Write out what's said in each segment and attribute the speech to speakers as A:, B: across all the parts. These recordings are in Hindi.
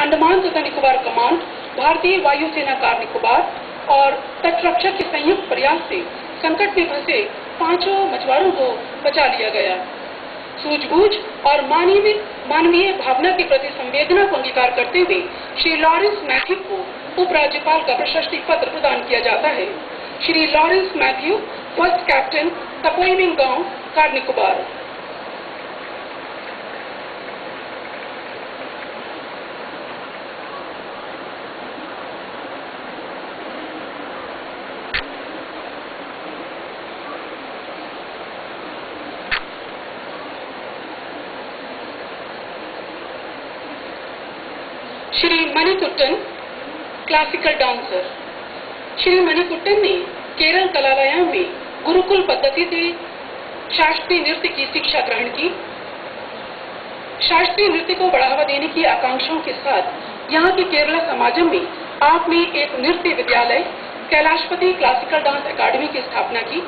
A: अंडमान तथा निकोबार कमांड, भारतीय वायुसेना कार निकोबार और तटरक्षक के संयुक्त प्रयास से संकट में फंसे 5 मछुआरों को बचा लिया गया। सूझबूझ और मानवीय भावना के प्रति संवेदना को अंगीकार करते हुए श्री लॉरेंस मैथ्यू को उपराज्यपाल का प्रशस्ति पत्र प्रदान किया जाता है। Shri Lawrence Matthew, first captain, Tapoiming गांव, कार निकोबार। Shri Manikuttan, classical dancer. श्री मणिकुट्टन ने केरल कलालयम में गुरुकुल पद्धति से शास्त्रीय नृत्य की शिक्षा ग्रहण की। शास्त्रीय नृत्य को बढ़ावा देने की आकांक्षाओं के साथ यहाँ के केरला समाजम में आपने एक नृत्य विद्यालय कैलाशपति क्लासिकल डांस अकादमी की स्थापना की।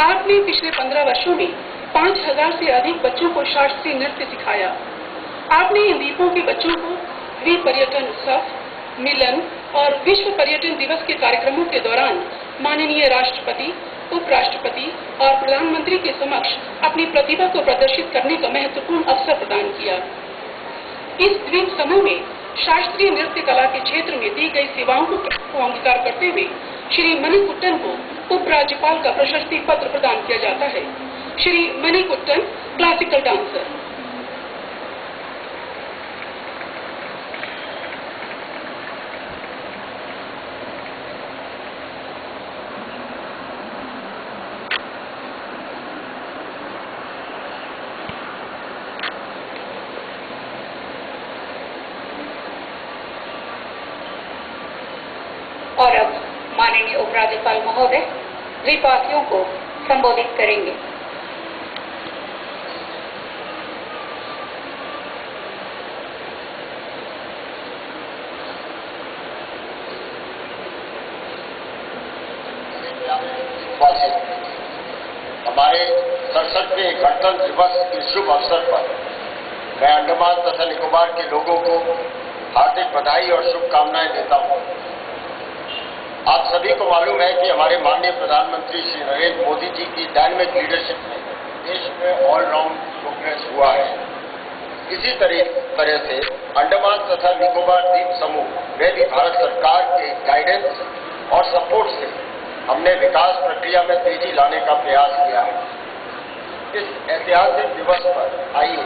A: आपने पिछले 15 वर्षों में 5000 से अधिक बच्चों को शास्त्रीय नृत्य सिखाया। आपने इन द्वीपों के बच्चों को द्वीप पर्यटन उत्सव, मिलन और विश्व पर्यटन दिवस के कार्यक्रमों के दौरान माननीय राष्ट्रपति, उपराष्ट्रपति और प्रधानमंत्री के समक्ष अपनी प्रतिभा को प्रदर्शित करने का महत्वपूर्ण अवसर प्रदान किया। इस द्वीप समूह में शास्त्रीय नृत्य कला के क्षेत्र में दी गई सेवाओं को अंगीकार करते हुए श्री मणिकुट्टन को उपराज्यपाल का प्रशस्ति पत्र प्रदान किया जाता है। Shri Manikuttan, classical dancer.
B: और अब माननीय उपराज्यपाल महोदय द्वीपवासियों को संबोधित करेंगे।
C: हमारे 67वें गणतंत्र दिवस के शुभ अवसर पर मैं अंडमान तथा निकोबार के लोगों को हार्दिक बधाई और शुभकामनाएं देता हूं। आप सभी को मालूम है कि हमारे माननीय प्रधानमंत्री श्री नरेंद्र मोदी जी की डायनेमिक लीडरशिप में देश में ऑलराउंड प्रोग्रेस हुआ है। इसी तरह से अंडमान तथा निकोबार द्वीप समूह में भी भारत सरकार के गाइडेंस और सपोर्ट से हमने विकास प्रक्रिया में तेजी लाने का प्रयास किया है। इस ऐतिहासिक दिवस पर आइए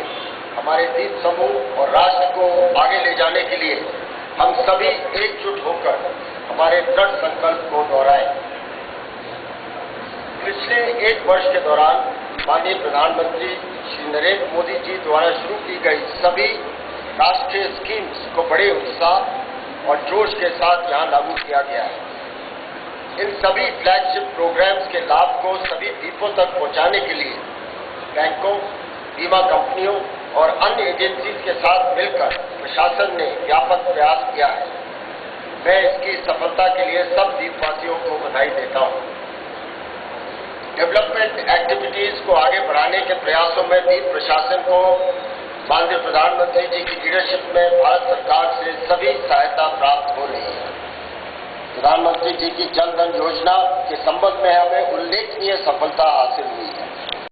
C: हमारे द्वीप समूह और राष्ट्र को आगे ले जाने के लिए हम सभी एकजुट होकर हमारे दृढ़ संकल्प को दोहराएं। पिछले 1 वर्ष के दौरान माननीय प्रधानमंत्री श्री नरेंद्र मोदी जी द्वारा शुरू की गई सभी राष्ट्रीय स्कीम्स को बड़े उत्साह और जोश के साथ यहाँ लागू किया गया है। इन सभी फ्लैगशिप प्रोग्राम्स के लाभ को सभी द्वीपों तक पहुँचाने के लिए बैंकों, बीमा कंपनियों और अन्य एजेंसीज के साथ मिलकर प्रशासन ने व्यापक प्रयास किया है। मैं इसकी सफलता के लिए सब द्वीपवासियों को बधाई देता हूं। डेवलपमेंट एक्टिविटीज को आगे बढ़ाने के प्रयासों में द्वीप प्रशासन को माननीय प्रधानमंत्री जी की लीडरशिप में भारत सरकार से सभी सहायता प्राप्त हो रही है। प्रधानमंत्री जी की जन धन योजना के संबंध में हमें उल्लेखनीय सफलता हासिल हुई।